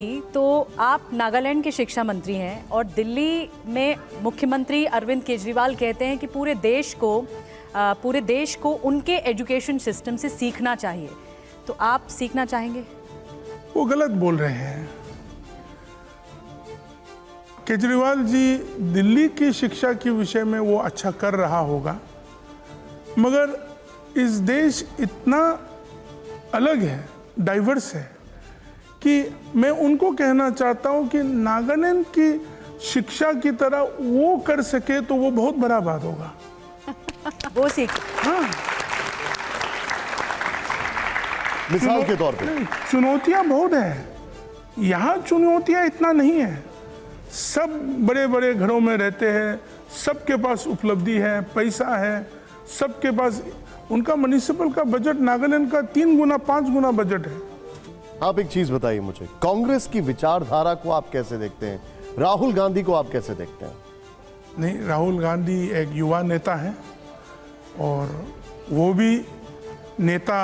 तो आप नागालैंड के शिक्षा मंत्री हैं और दिल्ली में मुख्यमंत्री अरविंद केजरीवाल कहते हैं कि पूरे देश को उनके एजुकेशन सिस्टम से सीखना चाहिए। तो आप सीखना चाहेंगे? वो गलत बोल रहे हैं। केजरीवाल जी दिल्ली की शिक्षा के विषय में वो अच्छा कर रहा होगा, मगर इस देश इतना अलग है, डाइवर्स है, कि मैं उनको कहना चाहता हूं कि नागालैंड की शिक्षा की तरह वो कर सके तो वो बहुत बड़ा बात होगा। वो सीख, हाँ, मिसाल के तौर पे चुनौतियां बहुत है। यहाँ चुनौतियां इतना नहीं है। सब बड़े बड़े घरों में रहते हैं, सबके पास उपलब्धि है, पैसा है, सबके पास। उनका म्युनिसिपल का बजट नागालैंड का 3 गुना 5 गुना बजट है। आप एक चीज बताइए मुझे, कांग्रेस की विचारधारा को आप कैसे देखते हैं? राहुल गांधी को आप कैसे देखते हैं? नहीं, राहुल गांधी एक युवा नेता है और वो भी नेता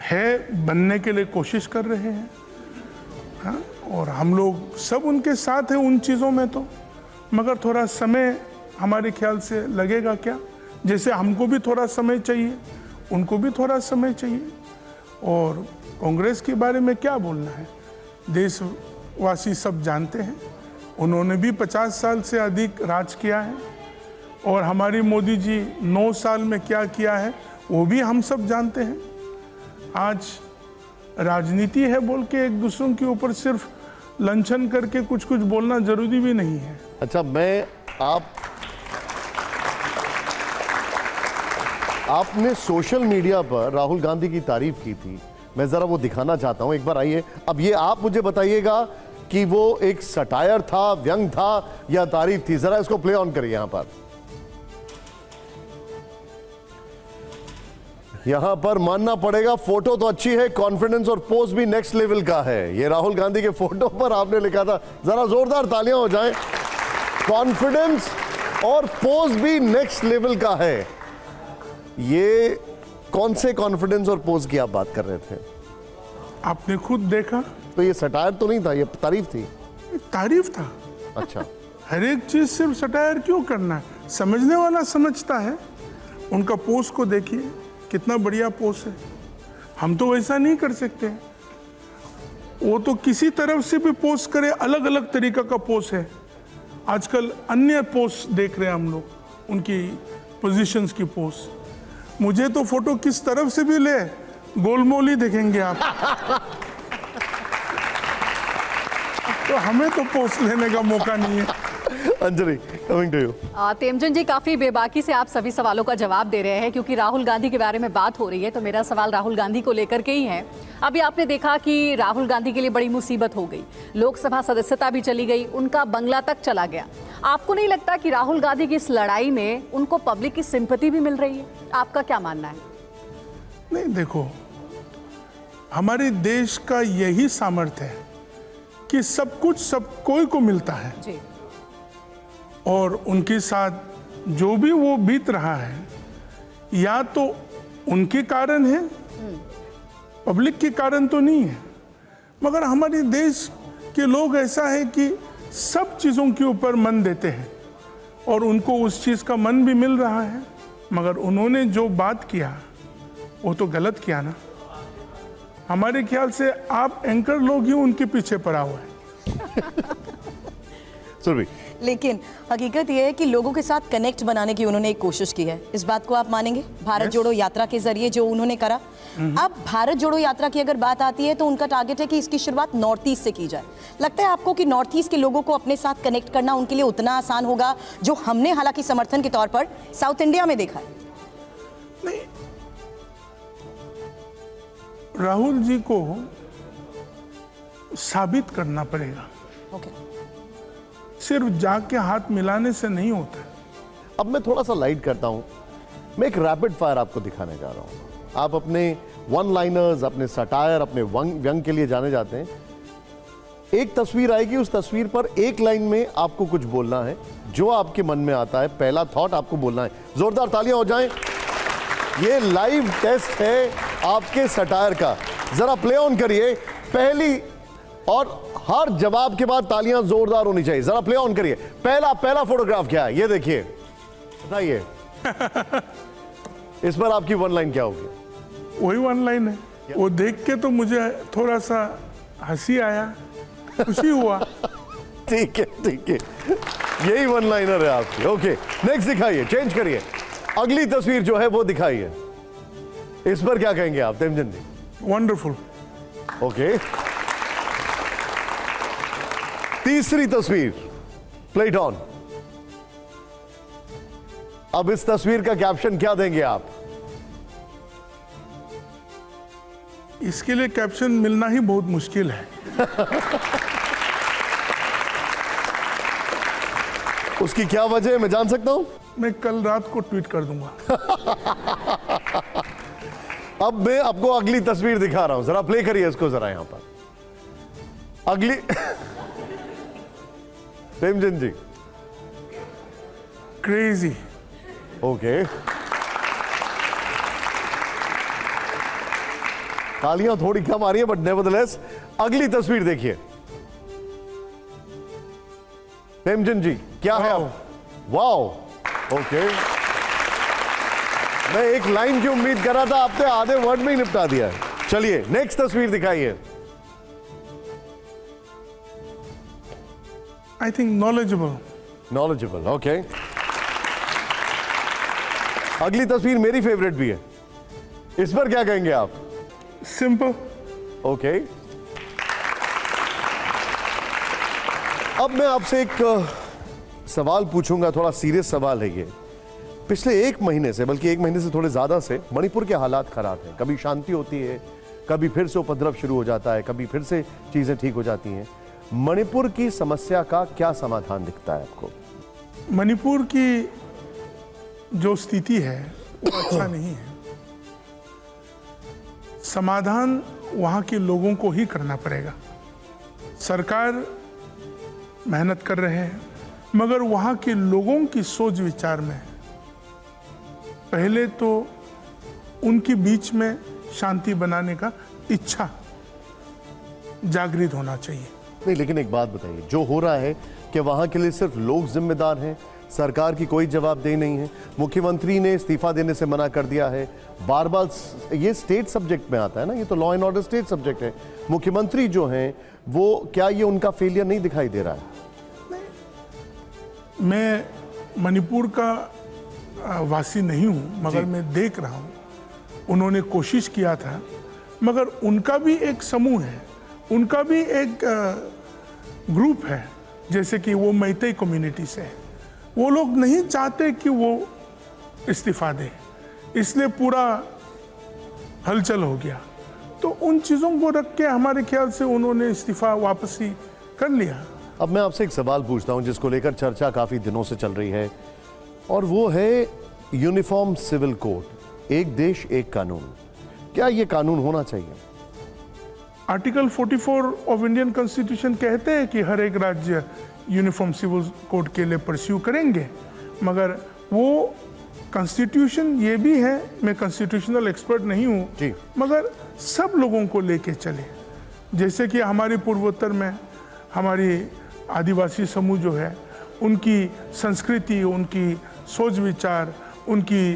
है बनने के लिए कोशिश कर रहे हैं। हाँ, और हम लोग सब उनके साथ हैं उन चीज़ों में, तो मगर थोड़ा समय हमारे ख्याल से लगेगा। क्या, जैसे हमको भी थोड़ा समय चाहिए, उनको भी थोड़ा समय चाहिए। और कांग्रेस के बारे में क्या बोलना है, देशवासी सब जानते हैं। उन्होंने भी 50 साल से अधिक राज किया है और हमारी मोदी जी 9 साल में क्या किया है वो भी हम सब जानते हैं। आज राजनीति है बोल के एक दूसरों के ऊपर सिर्फ लंछन करके कुछ कुछ बोलना जरूरी भी नहीं है। अच्छा, आपने सोशल मीडिया पर राहुल गांधी की तारीफ की थी, मैं जरा वो दिखाना चाहता हूं, एक बार आइए। अब ये आप मुझे बताइएगा कि वो एक सटायर था, व्यंग था या तारीफ थी। जरा इसको प्ले ऑन करिए। यहां पर मानना पड़ेगा, फोटो तो अच्छी है, कॉन्फिडेंस और पोज भी नेक्स्ट लेवल का है। ये राहुल गांधी के फोटो पर आपने लिखा था, जरा जोरदार तालियां हो जाएं। कॉन्फिडेंस और पोज भी नेक्स्ट लेवल का है। ये कौन से कॉन्फिडेंस और पोज की आप बात कर रहे थे? आपने खुद देखा। तो ये सटायर तो नहीं था, ये तारीफ थी। तारीफ था। अच्छा, हर एक चीज सिर्फ सटायर क्यों करना है? समझने वाला समझता है। उनका पोस्ट को देखिए, कितना बढ़िया पोस्ट है। हम तो वैसा नहीं कर सकते। वो तो किसी तरफ से भी पोस्ट करे, अलग अलग तरीका का पोस्ट है। आजकल अन्य पोस्ट देख रहे हैं हम लोग, उनकी पोजीशंस की पोस्ट। मुझे तो फोटो किस तरफ से भी ले, गोलमोल ही देखेंगे आप। तो हमें तो पोस्ट लेने का मौका नहीं है। Anjali, coming to you. Temchand ji काफी बेबाकी से आप सभी सवालों का जवाब दे रहे हैं, क्योंकि राहुल गांधी के बारे में बात हो रही है। तो मेरा सवाल राहुल गांधी को लेकर के ही है। अभी आपने देखा कि राहुल गांधी के लिए बड़ी मुसीबत हो गई, लोकसभा सदस्यता भी चली गई, उनका बंगला तक चला गया। आपको नहीं लगता कि राहुल गांधी की इस लड़ाई में उनको पब्लिक की सिंपैथी भी मिल रही है? आपका क्या मानना है? नहीं, देखो, हमारे देश का यही सामर्थ्य है कि सब कुछ सब कोई को मिलता है जी। और उनके साथ जो भी वो बीत रहा है, या तो उनके कारण है, पब्लिक के कारण तो नहीं है। मगर हमारे देश के लोग ऐसा है कि सब चीज़ों के ऊपर मन देते हैं और उनको उस चीज़ का मन भी मिल रहा है। मगर उन्होंने जो बात किया वो तो गलत किया ना। हमारे ख्याल से आप एंकर लोग ही उनके पीछे पड़ा हुआ है। सुरभि, लेकिन हकीकत यह है कि लोगों के साथ कनेक्ट बनाने की उन्होंने एक कोशिश की है। इस बात को आप मानेंगे? भारत जोड़ो यात्रा के जरिए जो उन्होंने करा। अब भारत जोड़ो यात्रा की अगर बात आती है तो उनका टारगेट है कि इसकी शुरुआत नॉर्थ ईस्ट से की जाए। लगता है आपको कि नॉर्थ ईस्ट के लोगों को अपने साथ कनेक्ट करना उनके लिए उतना आसान होगा जो हमने हालांकि समर्थन के तौर पर साउथ इंडिया में देखा है? नहीं, राहुल जी को साबित करना पड़ेगा। ओके, सिर्फ जाके हाथ मिलाने से नहीं होता। अब मैं थोड़ा सा लाइट करता हूं। मैं एक रैपिड फायर आपको दिखाने जा रहा हूं। आप अपने वन लाइनर्स, अपने सटायर, अपने व्यंग के लिए जाने जाते हैं। एक तस्वीर आएगी, उस तस्वीर पर एक लाइन में आपको कुछ बोलना है, जो आपके मन में आता है, पहला थॉट आपको बोलना है। जोरदार तालियां हो जाएं। ये लाइव टेस्ट है आपके सटायर का। जरा प्ले ऑन करिए। पहली और हर जवाब के बाद तालियां जोरदार होनी चाहिए। जरा प्ले ऑन करिए। पहला फोटोग्राफ क्या है ये देखिए, बताइए। इस पर आपकी वन लाइन क्या होगी? वही वन लाइन है। वो देख के तो मुझे थोड़ा सा हंसी आया, खुशी हुआ। ठीक है, यही वन लाइनर है आपकी। ओके, नेक्स्ट दिखाइए, चेंज करिए। अगली तस्वीर जो है वो दिखाइए। इस पर क्या कहेंगे आप तेमचंद जी? वंडरफुल। ओके, तीसरी तस्वीर, प्लेट ऑन। अब इस तस्वीर का कैप्शन क्या देंगे आप? इसके लिए कैप्शन मिलना ही बहुत मुश्किल है। उसकी क्या वजह है, मैं जान सकता हूं? मैं कल रात को ट्वीट कर दूंगा। अब मैं आपको अगली तस्वीर दिखा रहा हूं, जरा प्ले करिए इसको जरा यहां पर। अगली तेमचंद जी। क्रेजी। ओके, तालियां थोड़ी कम आ रही है बट नेवरदलेस। अगली तस्वीर देखिए तेमचंद जी, क्या है अब? Wow, okay. मैं एक लाइन की उम्मीद कर रहा था, आपने आधे वर्ड में ही निपटा दिया है। चलिए नेक्स्ट तस्वीर दिखाइए। I think knowledgeable, okay. अगली तस्वीर मेरी फेवरेट भी है। इस पर क्या कहेंगे आप? सिंपल। ओके, अब मैं आपसे एक सवाल पूछूंगा, थोड़ा सीरियस सवाल है ये। पिछले एक महीने से, बल्कि एक महीने से थोड़े ज्यादा से, मणिपुर के हालात खराब हैं। कभी शांति होती है, कभी फिर से उपद्रव शुरू हो जाता है, कभी फिर से चीजें ठीक हो जाती हैं। मणिपुर की समस्या का क्या समाधान दिखता है आपको? मणिपुर की जो स्थिति है वो अच्छा नहीं है। समाधान वहाँ के लोगों को ही करना पड़ेगा। सरकार मेहनत कर रहे हैं, मगर वहाँ के लोगों की सोच विचार में पहले तो उनके बीच में शांति बनाने का इच्छा जागृत होना चाहिए। नहीं, लेकिन एक बात बताइए, जो हो रहा है कि वहां के लिए सिर्फ लोग जिम्मेदार हैं, सरकार की कोई जवाबदेही नहीं है। मुख्यमंत्री ने इस्तीफा देने से मना कर दिया है। बार बार ये स्टेट सब्जेक्ट में आता है ना, ये तो law and order state subject है। मुख्यमंत्री जो हैं वो, क्या ये उनका फेलियर नहीं दिखाई दे रहा है? मैं मणिपुर का वासी नहीं हूं, मगर मैं देख रहा हूं, उन्होंने कोशिश किया था, मगर उनका भी एक समूह है, उनका भी एक ग्रुप है, जैसे कि वो मैतेई कम्युनिटी से है। वो लोग नहीं चाहते कि वो इस्तीफा दे, इसलिए पूरा हलचल हो गया। तो उन चीज़ों को रख के हमारे ख्याल से उन्होंने इस्तीफा वापसी कर लिया। अब मैं आपसे एक सवाल पूछता हूं जिसको लेकर चर्चा काफी दिनों से चल रही है, और वो है यूनिफॉर्म सिविल कोड, एक देश एक कानून। क्या ये कानून होना चाहिए? आर्टिकल 44 ऑफ इंडियन कॉन्स्टिट्यूशन कहते हैं कि हर एक राज्य यूनिफॉर्म सिविल कोड के लिए परस्यू करेंगे, मगर वो कॉन्स्टिट्यूशन ये भी है, मैं कॉन्स्टिट्यूशनल एक्सपर्ट नहीं हूँ, मगर सब लोगों को लेके चले। जैसे कि हमारे पूर्वोत्तर में हमारी आदिवासी समूह जो है, उनकी संस्कृति, उनकी सोच विचार, उनकी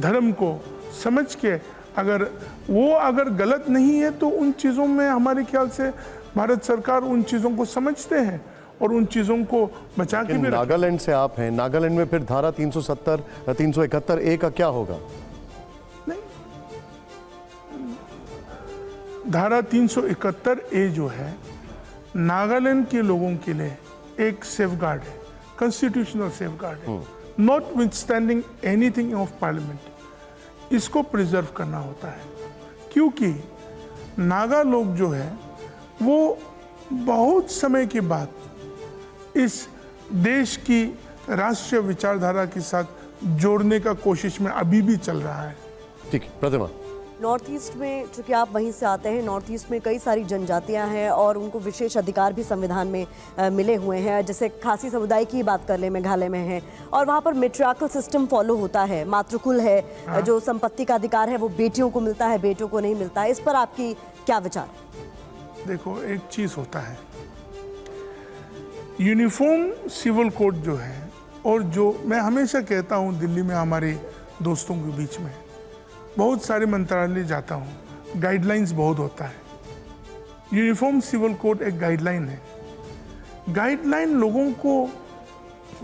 धर्म को समझ के अगर गलत नहीं है तो उन चीज़ों में हमारे ख्याल से भारत सरकार उन चीज़ों को समझते हैं और उन चीज़ों को बचा के भी। नागालैंड से आप हैं, नागालैंड में फिर धारा 370 371 ए का क्या होगा? नहीं, धारा 371 ए जो है नागालैंड के लोगों के लिए एक सेफगार्ड है, कॉन्स्टिट्यूशनल सेफगार्ड है, not withstanding anything of parliament. इसको प्रिजर्व करना होता है, क्योंकि नागा लोग जो है वो बहुत समय के बाद इस देश की राष्ट्रीय विचारधारा के साथ जोड़ने का कोशिश में अभी भी चल रहा है। ठीक, प्रतिमा। नॉर्थ ईस्ट में, चूंकि आप वहीं से आते हैं, नॉर्थ ईस्ट में कई सारी जनजातियां हैं और उनको विशेष अधिकार भी संविधान में मिले हुए हैं। जैसे खासी समुदाय की बात कर ले, मेघालय में है, और वहाँ पर मेट्रियार्कल सिस्टम फॉलो होता है, मातृकुल है। जो संपत्ति का अधिकार है वो बेटियों को मिलता है, बेटों को नहीं मिलता है। इस पर आपकी क्या विचार? देखो, एक चीज़ होता है, यूनिफॉर्म सिविल कोड जो है, और जो मैं हमेशा कहता हूँ दिल्ली में हमारे दोस्तों के बीच में, बहुत सारे मंत्रालय जाता हूँ, गाइडलाइंस बहुत होता है। यूनिफॉर्म सिविल कोड एक गाइडलाइन है। गाइडलाइन लोगों को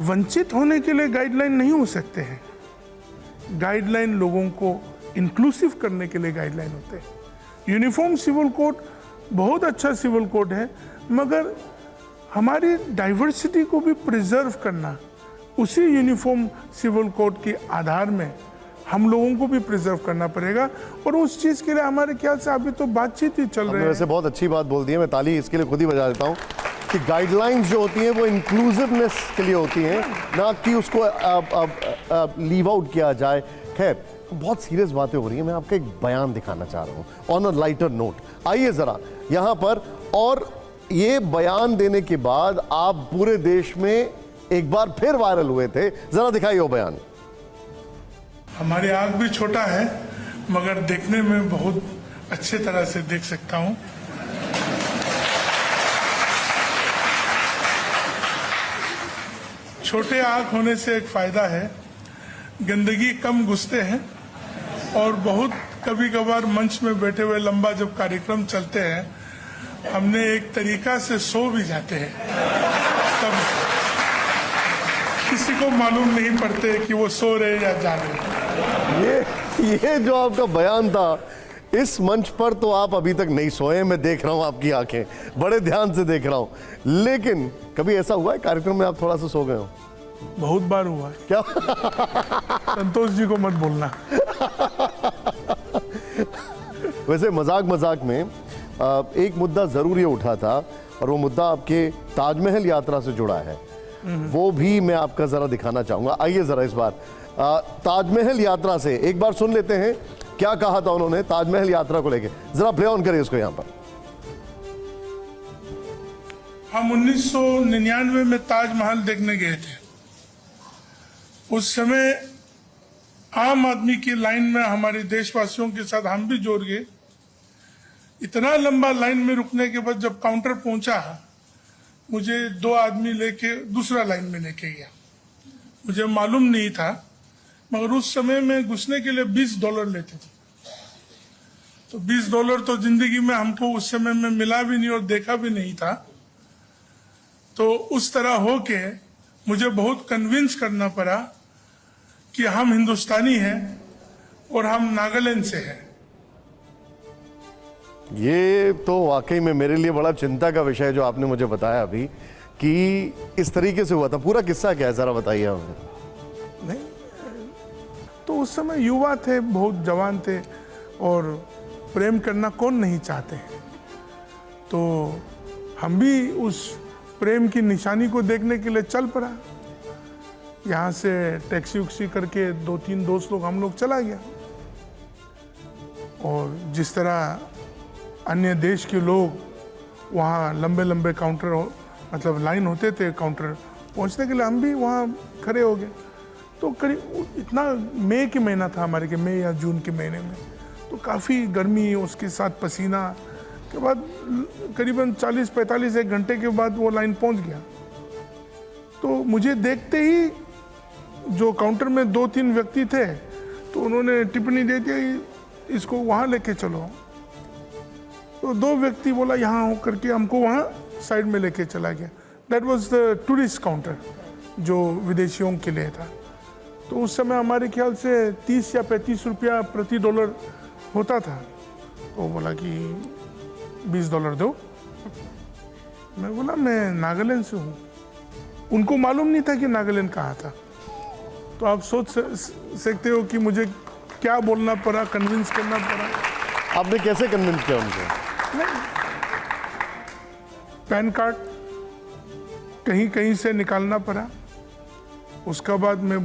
वंचित होने के लिए गाइडलाइन नहीं हो सकते हैं। गाइडलाइन लोगों को इंक्लूसिव करने के लिए गाइडलाइन होते हैं। यूनिफॉर्म सिविल कोड बहुत अच्छा सिविल कोड है, मगर हमारी डाइवर्सिटी को भी प्रिजर्व करना, उसी यूनिफॉर्म सिविल कोड के आधार में हम लोगों को भी प्रिजर्व करना पड़ेगा। और उस चीज़ के लिए हमारे ख्याल से अभी तो बातचीत ही चल रही है। वैसे बहुत अच्छी बात बोल दी है, मैं ताली इसके लिए खुद ही बजा देता हूँ कि गाइडलाइंस जो होती हैं वो इंक्लूसिवनेस के लिए होती हैं, ना कि उसको लीव आउट किया जाए। खैर, बहुत सीरियस बातें हो रही हैं, मैं आपको एक बयान दिखाना चाह रहा हूँ ऑन अ लाइटर नोट। आइए ज़रा यहाँ पर, और ये बयान देने के बाद आप पूरे देश में एक बार फिर वायरल हुए थे, ज़रा दिखाइए वो बयान। हमारी आँख भी छोटा है, मगर देखने में बहुत अच्छे तरह से देख सकता हूँ। छोटे आँख होने से एक फायदा है, गंदगी कम घुसते हैं, और बहुत कभी कभार मंच में बैठे हुए लंबा जब कार्यक्रम चलते हैं, हमने एक तरीका से सो भी जाते हैं, तब किसी को मालूम नहीं पड़ते कि वो सो रहे या जाग रहे। ये जो आपका बयान था, इस मंच पर तो आप अभी तक नहीं सोए, मैं देख रहा हूं आपकी आंखें, बड़े ध्यान से देख रहा हूं। लेकिन कभी ऐसा हुआ है कार्यक्रम में आप थोड़ा सा सो गए हो? बहुत बार हुआ है। क्या? संतोष जी को मत बोलना। वैसे मजाक मजाक में एक मुद्दा जरूर ये उठा था, और वो मुद्दा आपके ताजमहल यात्रा से जुड़ा है, वो भी मैं आपका जरा दिखाना चाहूंगा। आइए जरा इस बार ताजमहल यात्रा से एक बार सुन लेते हैं क्या कहा था उन्होंने ताजमहल यात्रा को लेके। जरा प्ले ऑन करिए इसको यहाँ पर। हम 1999 में ताजमहल देखने गए थे। उस समय आम आदमी की लाइन में हमारे देशवासियों के साथ हम भी जोड़ गए। इतना लंबा लाइन में रुकने के बाद जब काउंटर पहुंचा, मुझे 2 आदमी लेके दूसरा लाइन में लेके गया। मुझे मालूम नहीं था, मगर उस समय में घुसने के लिए $20 लेते थे। तो $20 तो जिंदगी में हमको उस समय में मिला भी नहीं और देखा भी नहीं था। तो उस तरह होके मुझे बहुत कन्विंस करना पड़ा कि हम हिंदुस्तानी हैं और हम नागालैंड से हैं। ये तो वाकई में मेरे लिए बड़ा चिंता का विषय जो आपने मुझे बताया अभी, कि इस तरीके से हुआ था। पूरा किस्सा क्या है, जरा बताइए हमें। नहीं, तो उस समय युवा थे, बहुत जवान थे, और प्रेम करना कौन नहीं चाहते। तो हम भी उस प्रेम की निशानी को देखने के लिए चल पड़ा। यहाँ से टैक्सी उक्सी करके 2-3 दोस्त लोग हम लोग चला गया। और जिस तरह अन्य देश के लोग वहाँ लंबे लंबे काउंटर मतलब लाइन होते थे काउंटर पहुँचने के लिए, हम भी वहाँ खड़े हो गए। तो करीब इतना मई के महीना था हमारे के, मई या जून के महीने में, तो काफ़ी गर्मी, उसके साथ पसीना के बाद करीबन 40-45 एक घंटे के बाद वो लाइन पहुँच गया। तो मुझे देखते ही जो काउंटर में 2-3 व्यक्ति थे, तो उन्होंने टिप्पणी दे दी इसको वहाँ लेके चलो। तो 2 व्यक्ति बोला यहाँ होकर के हमको वहाँ साइड में लेके चला गया। That was the tourist counter जो विदेशियों के लिए था। तो उस समय हमारे ख्याल से 30 या 35 रुपया प्रति डॉलर होता था। तो बोला कि $20 दो। मैं बोला मैं नागालैंड से हूँ। उनको मालूम नहीं था कि नागालैंड कहाँ था। तो आप सोच सकते हो कि मुझे क्या बोलना पड़ा, कन्विंस करना पड़ा। आपने कैसे कन्विंस किया उनको? पैन कार्ड कहीं कहीं से निकालना पड़ा। उसका बाद मैं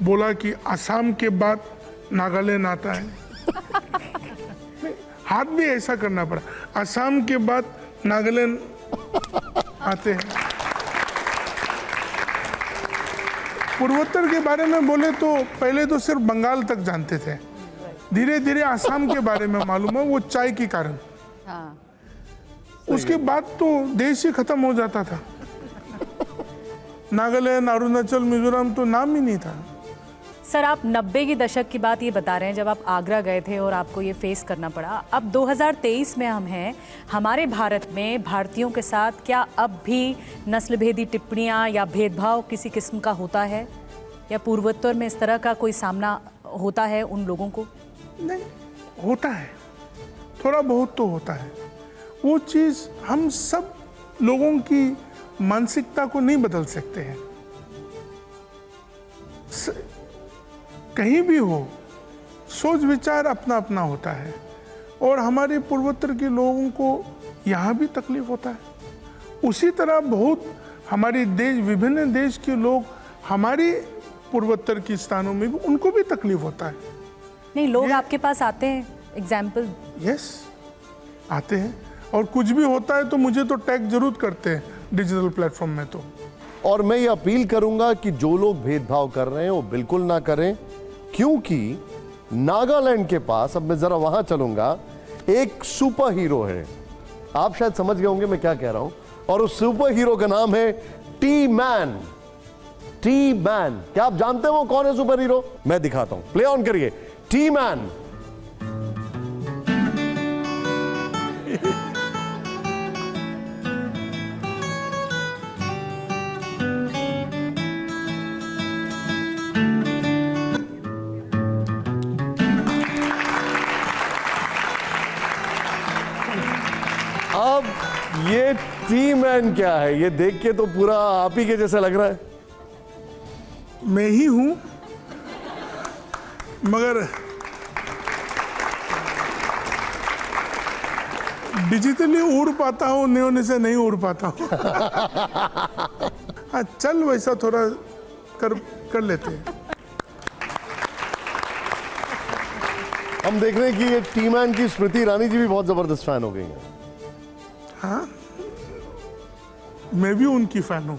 बोला कि असम के बाद नागालैंड आता है। हाथ भी ऐसा करना पड़ा, असम के बाद नागालैंड आते हैं। पूर्वोत्तर के बारे में बोले तो पहले तो सिर्फ बंगाल तक जानते थे, धीरे धीरे असम के बारे में मालूम है, वो चाय के कारण। हाँ। उसके बाद तो देश ही खत्म हो जाता था। नागालैंड, अरुणाचल, मिजोरम तो नाम ही नहीं था। सर, आप 90 के दशक की बात ये बता रहे हैं जब आप आगरा गए थे और आपको ये फेस करना पड़ा। अब 2023 में हम हैं, हमारे भारत में भारतीयों के साथ क्या अब भी नस्लभेदी टिप्पणियां या भेदभाव किसी किस्म का होता है, या पूर्वोत्तर में इस तरह का कोई सामना होता है उन लोगों को? नहीं, होता है, थोड़ा बहुत तो होता है। वो चीज़ हम सब लोगों की मानसिकता को नहीं बदल सकते हैं। कहीं भी हो, सोच विचार अपना अपना होता है, और हमारे पूर्वोत्तर के लोगों को यहाँ भी तकलीफ होता है। उसी तरह बहुत हमारे देश, विभिन्न देश के लोग हमारे पूर्वोत्तर के स्थानों में भी, उनको भी तकलीफ होता है। नहीं, लोग आपके पास आते हैं, एग्जाम्पल? यस, आते हैं, और कुछ भी होता है तो मुझे तो टैग जरूर करते हैं डिजिटल प्लेटफॉर्म में। तो और मैं ये अपील करूंगा कि जो लोग भेदभाव कर रहे हैं वो बिल्कुल ना करें, क्योंकि नागालैंड के पास, अब मैं जरा वहां चलूंगा, एक सुपर हीरो है। आप शायद समझ गए होंगे मैं क्या कह रहा हूं, और उस सुपर हीरो का नाम है टी मैन। टी मैन, क्या आप जानते हैं वो कौन है सुपर हीरो? मैं दिखाता हूं, प्ले ऑन करिए। T man. अब ये टी मैन क्या है? ये देख के तो पूरा आप ही के जैसा लग रहा है। मैं ही हूं, मगर डिजिटली उड़ पाता हूं, न्योने से नहीं उड़ पाता हूं। हाँ, चल वैसा थोड़ा कर लेते हैं। हम देख रहे हैं कि ये टी मैन की स्मृति ईरानी जी भी बहुत जबरदस्त फैन हो गई हैं। हाँ, मैं भी उनकी फैन हूं।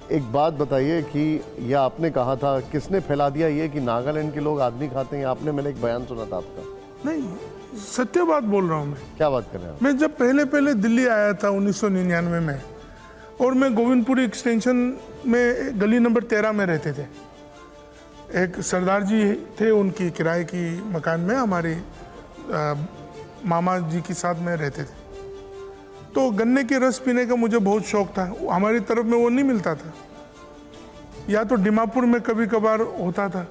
एक बात बताइए कि यह आपने कहा था, किसने फैला दिया ये कि नागालैंड के लोग आदमी खाते हैं? आपने, मैंने एक बयान सुना था आपका। नहीं, सत्य बात बोल रहा हूं मैं। क्या बात कर रहे हैं आप? मैं जब पहले दिल्ली आया था 1999 में, और मैं गोविंदपुरी एक्सटेंशन में गली नंबर 13 में रहते थे। एक सरदार जी थे, उनकी किराए की मकान में हमारे मामा जी के साथ में रहते थे। तो गन्ने के रस पीने का मुझे बहुत शौक था। हमारी तरफ में वो नहीं मिलता था, या तो डिमापुर में कभी कभार होता था।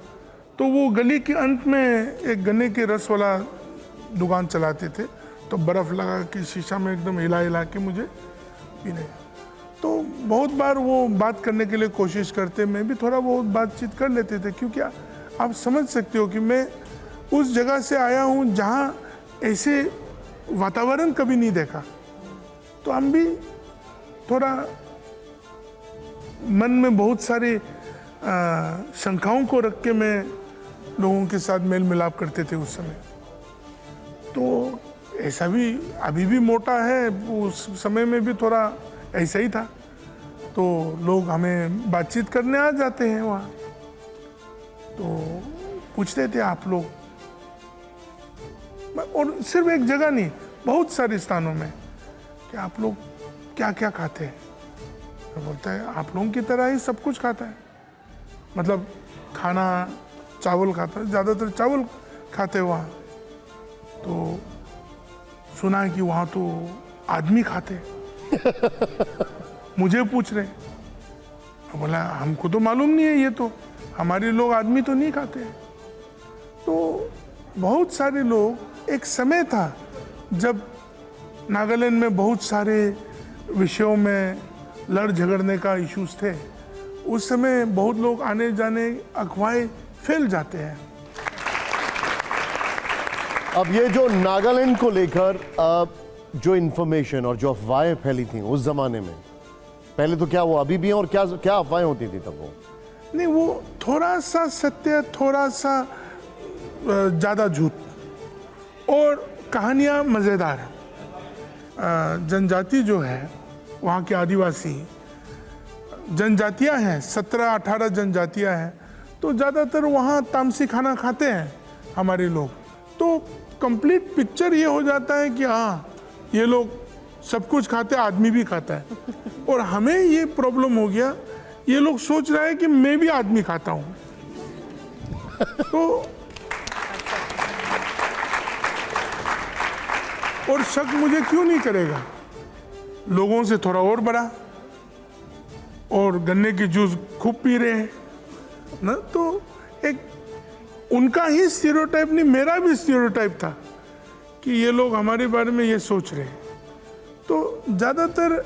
तो वो गली के अंत में एक गन्ने के रस वाला दुकान चलाते थे, तो बर्फ़ लगा के शीशा में एकदम हिला के मुझे पीने। तो बहुत बार वो बात करने के लिए कोशिश करते, मैं भी थोड़ा बहुत बातचीत कर लेते थे, क्योंकि आप समझ सकते हो कि मैं उस जगह से आया हूँ जहाँ ऐसे वातावरण कभी नहीं देखा। तो हम भी थोड़ा मन में बहुत सारी शंकाओं को रख के मैं लोगों के साथ मेल मिलाप करते थे उस समय। तो ऐसा भी अभी भी मोटा है, उस समय में भी थोड़ा ऐसा ही था। तो लोग हमें बातचीत करने आ जाते हैं वहाँ, तो पूछते थे आप लोग, और सिर्फ एक जगह नहीं, बहुत सारे स्थानों में, कि आप लोग क्या क्या खाते हैं। तो बोलता है आप लोगों की तरह ही सब कुछ खाता है, मतलब खाना चावल खाता है, ज़्यादातर चावल खाते हैं वहाँ। तो सुना है कि वहाँ तो आदमी खाते हैं। मुझे पूछ रहे, बोला हमको तो मालूम नहीं है, ये तो हमारे लोग आदमी तो नहीं खाते हैं। तो बहुत सारे लोग, एक समय था जब नागालैंड में बहुत सारे विषयों में लड़ झगड़ने का इश्यूज थे। उस समय बहुत लोग आने जाने, अफवाहें फैल जाते हैं। अब ये जो नागालैंड को लेकर जो इन्फॉर्मेशन और जो अफवाहें फैली थी उस जमाने में, पहले तो क्या वो अभी भी हैं, और क्या क्या अफवाहें होती थी तब? वो नहीं, वो थोड़ा सा सत्य, थोड़ा सा ज़्यादा झूठ, और कहानियाँ मज़ेदार। जनजाति जो है, वहाँ के आदिवासी जनजातियाँ हैं, 17-18 जनजातियाँ हैं। तो ज़्यादातर वहाँ तामसी खाना खाते हैं हमारे लोग। तो कंप्लीट पिक्चर ये हो जाता है कि हाँ, ये लोग सब कुछ खाते हैं, आदमी भी खाता है। और हमें ये प्रॉब्लम हो गया, ये लोग सोच रहे हैं कि मैं भी आदमी खाता हूँ। तो और शक मुझे क्यों नहीं करेगा, लोगों से थोड़ा और बड़ा, और गन्ने की जूस खूब पी रहे हैं ना। तो एक उनका ही स्टीरियोटाइप नहीं, मेरा भी स्टीरियोटाइप था कि ये लोग हमारे बारे में ये सोच रहे हैं। तो ज़्यादातर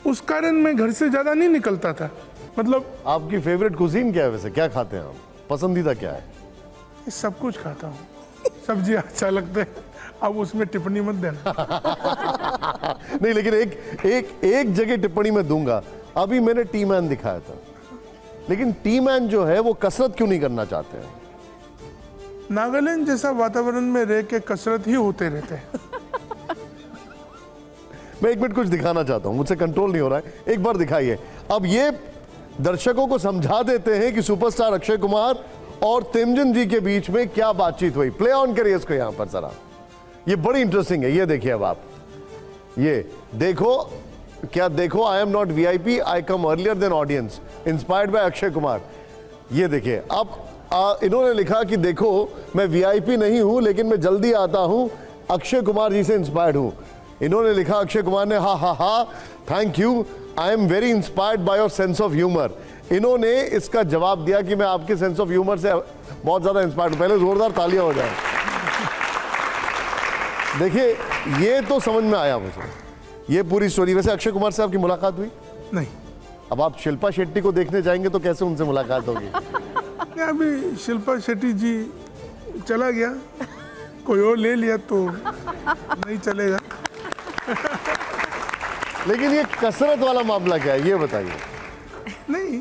उस कारण मैं घर से ज़्यादा नहीं निकलता था। मतलब आपकी फेवरेट कुजीन क्या है वैसे, क्या खाते हैं आप, पसंदीदा क्या है? सब कुछ खाता हूँ, सब्जी अच्छा लगता है, अब उसमें टिप्पणी मत देना। नहीं, लेकिन एक जगह टिप्पणी मैं दूंगा। अभी मैंने टी मैन दिखाया था, लेकिन टी मैन जो है वो कसरत क्यों नहीं करना चाहते हैं? नागालैंड जैसा वातावरण में रह के कसरत ही होते रहते हैं। मैं एक मिनट कुछ दिखाना चाहता हूं, मुझसे कंट्रोल नहीं हो रहा है, एक बार दिखाइए। अब ये दर्शकों को समझा देते हैं कि सुपरस्टार अक्षय कुमार और तिमजन जी के बीच में क्या बातचीत हुई। प्ले ऑन करिए इसको यहां पर जरा, ये बड़ी इंटरेस्टिंग है। ये देखिए, अब आप ये देखो, क्या देखो, I am not VIP, I come earlier than audience, inspired by Akshay Kumar. ये देखिए, अब इन्होंने लिखा कि देखो मैं वीआईपी नहीं हूं, लेकिन मैं जल्दी आता हूं, अक्षय कुमार जी से इंस्पायर्ड हूं। इन्होंने लिखा, अक्षय कुमार ने, हा हा हा, thank you, I am very inspired by your sense of humour. इन्होंने इसका जवाब दिया कि मैं आपके सेंस ऑफ ह्यूमर से बहुत ज्यादा इंस्पायर्ड हूं। पहले जोरदार तालियां हो जाए। देखिए, ये तो समझ में आया मुझे, ये पूरी स्टोरी। वैसे अक्षय कुमार से आपकी मुलाकात हुई? नहीं। अब आप शिल्पा शेट्टी को देखने जाएंगे तो कैसे उनसे मुलाकात होगी? अभी शिल्पा शेट्टी जी चला गया, कोई और ले लिया तो नहीं चलेगा। लेकिन ये कसरत वाला मामला क्या है, ये बताइए। नहीं,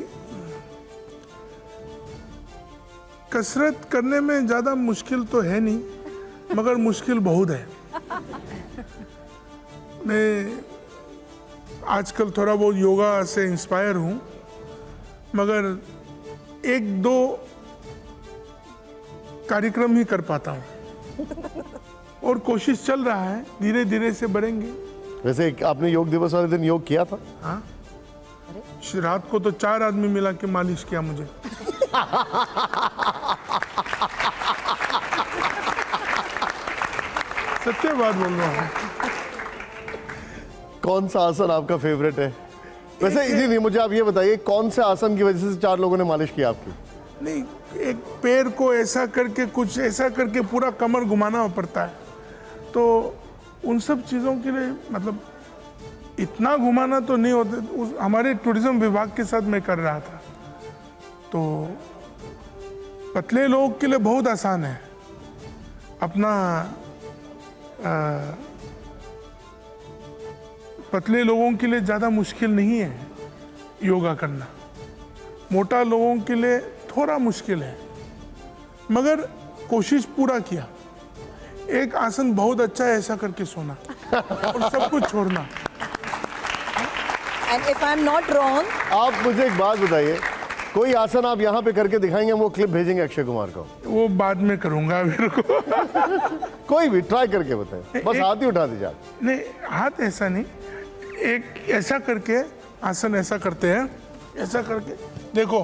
कसरत करने में ज्यादा मुश्किल तो है नहीं, मगर मुश्किल बहुत है। मैं आजकल थोड़ा बहुत योगा से इंस्पायर हूँ, मगर एक दो कार्यक्रम ही कर पाता हूँ, और कोशिश चल रहा है, धीरे धीरे से बढ़ेंगे। वैसे आपने योग दिवस वाले दिन योग किया था? हाँ, रात को तो 4 आदमी मिला के मालिश किया मुझे। सत्य बात बोल रहा हूँ। कौन सा आसन आपका फेवरेट है? वैसे जी नहीं, मुझे आप ये बताइए, कौन से आसन की वजह से 4 लोगों ने मालिश की आपकी? नहीं, एक पैर को ऐसा करके, कुछ ऐसा करके पूरा कमर घुमाना पड़ता है, तो उन सब चीज़ों के लिए मतलब इतना घुमाना तो नहीं होता। हमारे टूरिज्म विभाग के साथ मैं कर रहा था, तो पतले लोगों के लिए बहुत आसान है। अपना पतले लोगों के लिए ज़्यादा मुश्किल नहीं है योगा करना, मोटा लोगों के लिए थोड़ा मुश्किल है, मगर कोशिश पूरा किया। एक आसन बहुत अच्छा है, ऐसा करके सोना और सब कुछ छोड़ना। And if I am not wrong, आप मुझे एक बात बताइए, कोई आसन आप यहाँ पे करके दिखाएंगे, हम वो क्लिप भेजेंगे अक्षय कुमार को। वो बाद में करूंगा मेरे को। कोई भी ट्राई करके बताएं, बस हाथ ही उठा दीजिए आप। नहीं, हाथ ऐसा नहीं, एक ऐसा करके आसन ऐसा करते हैं, ऐसा करके देखो,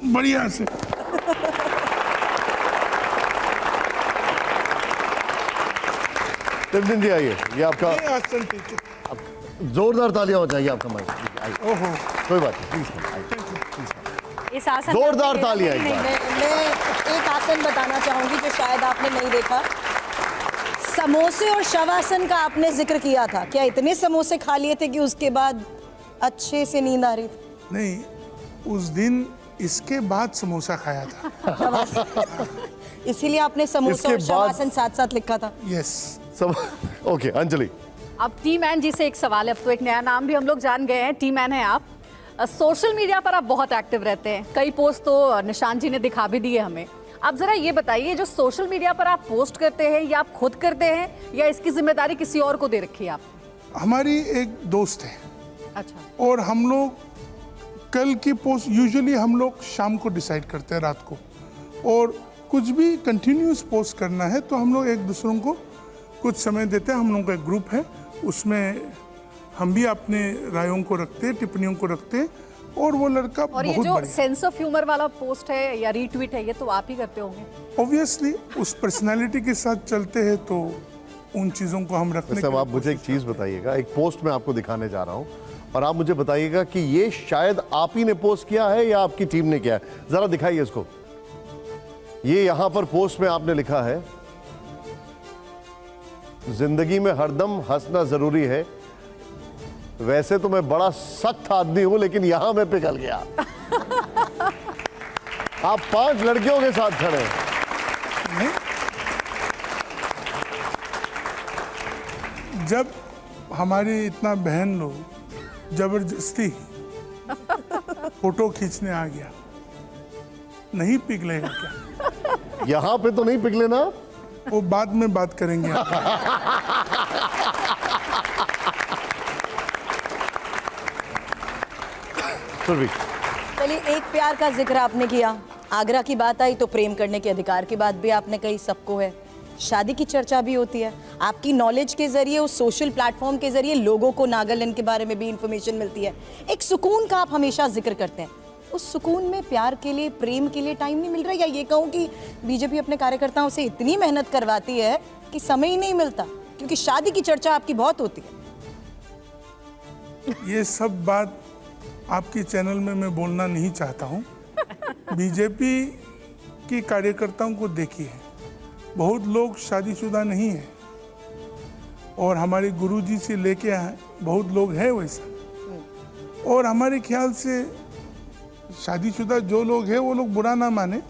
बढ़िया से। तिमजन जी आइए, ये आपका ये आसन ठीक है। जोरदार तालियां हो जाएगी आपका माइक। आइए, ओहो, कोई बात नहीं, प्लीज। इस आसन जोरदार का तालियां एक बार। मैं एक आसन बताना चाहूंगी जो शायद आपने नहीं देखा। समोसे और शवासन का आपने जिक्र किया था, क्या इतने समोसे खा लिए थे कि उसके बाद अच्छे से नींद आ रही थी? नहीं, उस दिन इसके बाद समोसा खाया था। इसीलिए आपने समोसा इसके और बाद- शवासन साथ साथ लिखा था। यस। सब ओके। अंजलि, अब टी मैन जी से एक सवाल है, अब तो एक नया नाम भी हम लोग जान गए हैं, टी मैन है आप। सोशल मीडिया पर आप बहुत एक्टिव रहते हैं, कई पोस्ट तो निशांत जी ने दिखा भी दिए हमें। आप जरा ये बताइए, जो सोशल मीडिया पर आप पोस्ट करते हैं, या आप खुद करते हैं, या इसकी जिम्मेदारी किसी और को दे रखी है आप? हमारी एक दोस्त है, अच्छा, और हम लोग कल की पोस्ट यूजुअली हम लोग शाम को डिसाइड करते हैं, रात को। और कुछ भी कंटिन्यूस पोस्ट करना है तो हम लोग एक दूसरों को कुछ समय देते हैं। हम लोग का एक ग्रुप है, उसमें हम भी अपने रायों को रखते, टिप्पणियों को रखते, और वो लड़का और ये बहुत जो बढ़िया। सेंस ऑफ ह्यूमर वाला पोस्ट है या रीट्वीट है, ये तो आप ही करते होंगे। ऑब्वियसली उस पर्सनालिटी के साथ चलते हैं तो उन चीज़ों को हम रखने वैसे अब आप मुझे एक चीज बताइएगा, एक पोस्ट मैं आपको दिखाने जा रहा हूं और आप मुझे बताइएगा कि ये शायद आप ही ने पोस्ट किया है या आपकी टीम ने किया है। जरा दिखाइए इसको। ये यहां पर पोस्ट में आपने लिखा है, जिंदगी में हरदम हंसना जरूरी है, वैसे तो मैं बड़ा सख्त आदमी हूं लेकिन यहां मैं पिघल गया। आप 5 लड़कियों के साथ खड़े हैं। नहीं, जब हमारी इतना बहन लोग जबरदस्ती फोटो खींचने आ गया, नहीं पिघलेगा क्या? यहां पे तो नहीं पिघले ना? वो बाद में बात करेंगे। सुरभि, चलिए, एक प्यार का जिक्र आपने किया, आगरा की बात आई तो प्रेम करने के अधिकार की बात भी आपने कही, सबको है। शादी की चर्चा भी होती है, आपकी नॉलेज के जरिए, उस सोशल प्लेटफॉर्म के जरिए लोगों को नागालैंड के बारे में भी इंफॉर्मेशन मिलती है। एक सुकून का आप हमेशा जिक्र करते हैं, उस सुकून में प्यार के लिए, प्रेम के लिए टाइम नहीं मिल रहा, या ये कहूँ कि बीजेपी अपने कार्यकर्ताओं से इतनी मेहनत करवाती है कि समय ही नहीं मिलता, क्योंकि शादी की चर्चा आपकी बहुत होती है। ये सब बात आपके चैनल में मैं बोलना नहीं चाहता हूँ। बीजेपी की कार्यकर्ताओं को देखिए, बहुत लोग शादीशुदा नहीं हैं, और हमारे गुरुजी से लेके आए बहुत लोग हैं वैसा। और हमारे ख्याल से शादीशुदा जो लोग हैं वो लोग बुरा ना माने,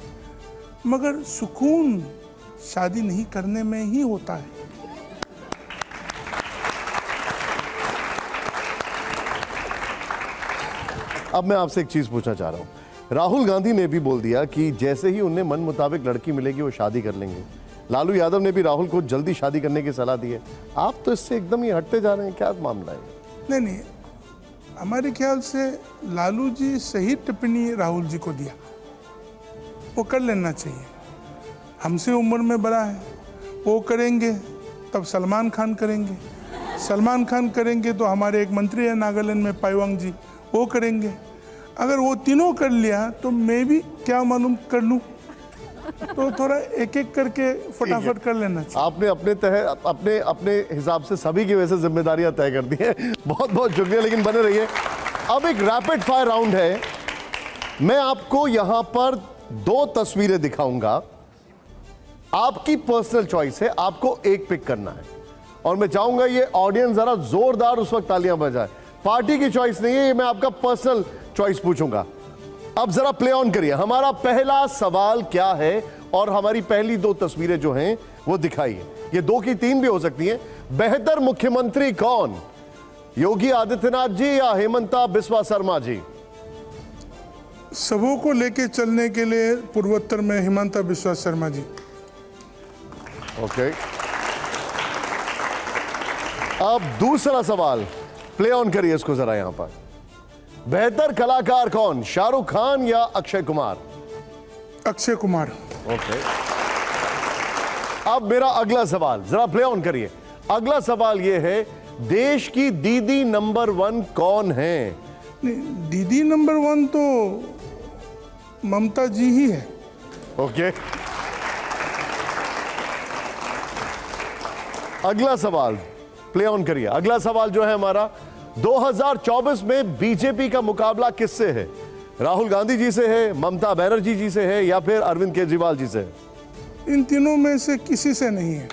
मगर सुकून शादी नहीं करने में ही होता है। अब मैं आपसे एक चीज पूछना चाह रहा हूं। राहुल गांधी ने भी बोल दिया कि जैसे ही उन्हें मन मुताबिक लड़की मिलेगी वो शादी कर लेंगे। लालू यादव ने भी राहुल को जल्दी शादी करने की सलाह दी है। आप तो इससे एकदम ही हटते जा रहे हैं, क्या मामला है? नहीं, हमारे ख्याल से लालू जी सही टिप्पणी राहुल जी को दिया, वो कर लेना चाहिए। हमसे उम्र में बड़ा है, वो करेंगे तब सलमान खान करेंगे, सलमान खान करेंगे तो हमारे एक मंत्री है नागालैंड में पाइवांग जी, वो करेंगे। अगर वो तीनों कर लिया तो मैं भी क्या मालूम कर लूँ, तो थोड़ा एक एक करके फटाफट कर लेना चाहिए। आपने अपने अपने हिसाब से सभी की वैसे जिम्मेदारियां तय कर दी हैं। बहुत बहुत शुक्रिया, लेकिन बने रहिए। अब एक रैपिड फायर राउंड है। मैं आपको यहां पर 2 तस्वीरें दिखाऊंगा, आपकी पर्सनल चॉइस है, आपको एक पिक करना है, और मैं चाहूंगा ये ऑडियंस जरा जोरदार उस वक्त तालियां बजाए। पार्टी की चॉइस नहीं है, ये मैं आपका पर्सनल चॉइस पूछूंगा। अब जरा प्ले ऑन करिए। हमारा पहला सवाल क्या है, और हमारी पहली 2 तस्वीरें जो हैं वो दिखाइए। ये 2 की 3 भी हो सकती हैं। बेहतर मुख्यमंत्री कौन, योगी आदित्यनाथ जी या हेमंता बिस्वा शर्मा जी? सबों को लेके चलने के लिए पूर्वोत्तर में हेमंता बिस्वा शर्मा जी। ओके, अब दूसरा सवाल प्ले ऑन करिए इसको जरा। यहां पर बेहतर कलाकार कौन, शाहरुख खान या अक्षय कुमार? अक्षय कुमार। ओके, अब मेरा अगला सवाल जरा प्ले ऑन करिए। अगला सवाल यह है, देश की दीदी नंबर 1 कौन है? नहीं, दीदी नंबर 1 तो ममता जी ही है। ओके, अगला सवाल प्ले ऑन करिए। अगला सवाल जो है हमारा, 2024 में बीजेपी का मुकाबला किससे है? राहुल गांधी जी से है, ममता बनर्जी जी से है, या फिर अरविंद केजरीवाल जी से है? इन तीनों में से किसी से नहीं है।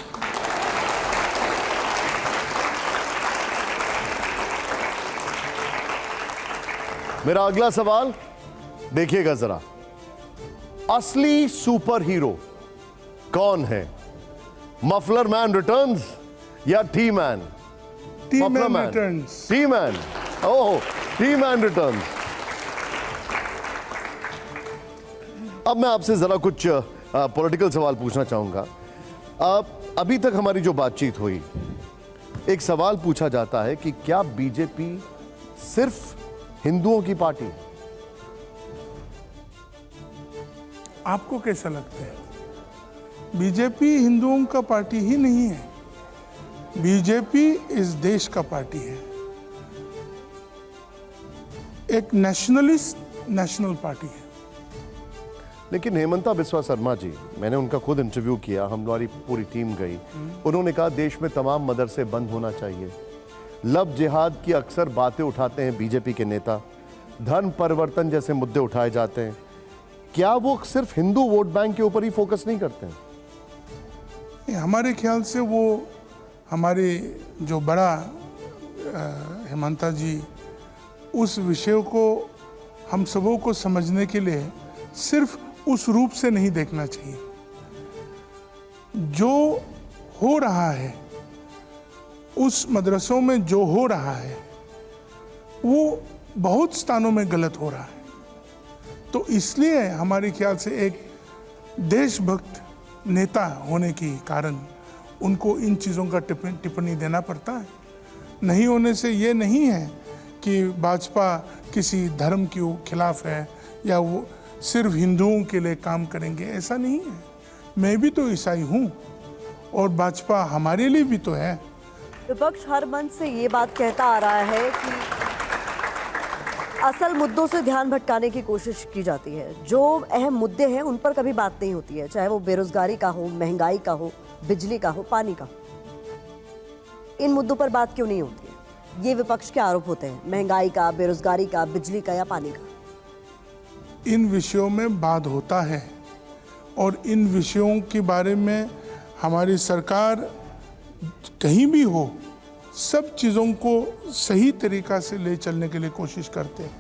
मेरा अगला सवाल देखिएगा जरा, असली सुपर हीरो कौन है? मफलर मैन रिटर्न्स या T man? T man returns. T man, oh, T man returns. अब मैं आपसे जरा कुछ पॉलिटिकल सवाल पूछना चाहूंगा। अभी तक हमारी जो बातचीत हुई, एक सवाल पूछा जाता है कि क्या बीजेपी सिर्फ हिंदुओं की पार्टी है? आपको कैसा लगता है? बीजेपी हिंदुओं का पार्टी ही नहीं है, बीजेपी इस देश का पार्टी है। एक नेशनलिस्ट नेशनल पार्टी है। लेकिन हेमंता बिस्वा शर्मा जी, मैंने उनका खुद इंटरव्यू किया, हमारी पूरी टीम गई, उन्होंने कहा देश में तमाम मदरसे बंद होना चाहिए। लव जिहाद की अक्सर बातें उठाते हैं बीजेपी के नेता, धर्म परिवर्तन जैसे मुद्दे उठाए जाते हैं। क्या वो सिर्फ हिंदू वोट बैंक के ऊपर ही फोकस नहीं करते हैं? हमारे ख्याल से वो हमारे जो बड़ा हेमंता जी, उस विषय को हम सबों को समझने के लिए सिर्फ उस रूप से नहीं देखना चाहिए। जो हो रहा है उस मदरसों में, जो हो रहा है वो बहुत स्थानों में गलत हो रहा है। तो इसलिए हमारे ख्याल से एक देशभक्त नेता होने के कारण उनको इन चीज़ों का टिप्पणी देना पड़ता है। नहीं होने से ये नहीं है कि भाजपा किसी धर्म के खिलाफ है या वो सिर्फ हिंदुओं के लिए काम करेंगे, ऐसा नहीं है। मैं भी तो ईसाई हूँ और भाजपा हमारे लिए भी तो है। विपक्ष हर मंच से ये बात कहता आ रहा है कि असल मुद्दों से ध्यान भटकाने की कोशिश की जाती है। जो अहम मुद्दे हैं उन पर कभी बात नहीं होती है, चाहे वो बेरोजगारी का हो, महंगाई का हो, बिजली का हो, पानी का। इन मुद्दों पर बात क्यों नहीं होती है? ये विपक्ष के आरोप होते हैं, महंगाई का, बेरोजगारी का, बिजली का या पानी का। इन विषयों में बात होता है और इन विषयों के बारे में हमारी सरकार कहीं भी हो, सब चीज़ों को सही तरीक़ा से ले चलने के लिए कोशिश करते हैं।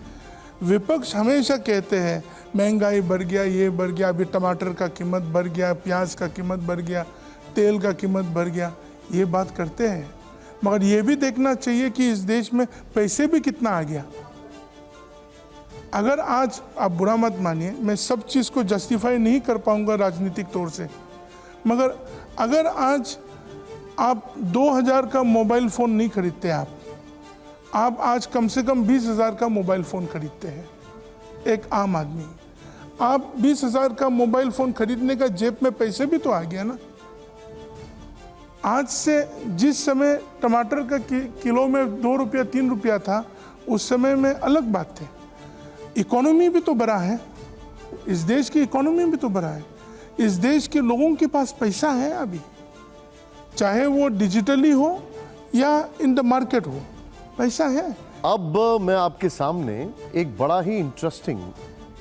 विपक्ष हमेशा कहते हैं महंगाई बढ़ गया, ये बढ़ गया, अभी टमाटर का कीमत बढ़ गया, प्याज का कीमत बढ़ गया, तेल का कीमत बढ़ गया, ये बात करते हैं। मगर ये भी देखना चाहिए कि इस देश में पैसे भी कितना आ गया। अगर आज आप बुरा मत मानिए, मैं सब चीज़ को जस्टिफाई नहीं कर पाऊंगा राजनीतिक तौर से, मगर अगर आज आप 2000 का मोबाइल फ़ोन नहीं खरीदते, आप आज कम से कम 20,000 का मोबाइल फ़ोन खरीदते हैं। एक आम आदमी, आप 20,000 का मोबाइल फ़ोन खरीदने का जेब में पैसे भी तो आ गया ना। आज से जिस समय टमाटर का किलो में 2 रुपया 3 रुपया था, उस समय में अलग बात थी। इकोनॉमी भी तो बढ़ा है, इस देश की इकोनॉमी भी तो बढ़ा है। इस देश के लोगों के पास पैसा है अभी, चाहे वो डिजिटली हो या इन द मार्केट हो, पैसा है। अब मैं आपके सामने एक बड़ा ही इंटरेस्टिंग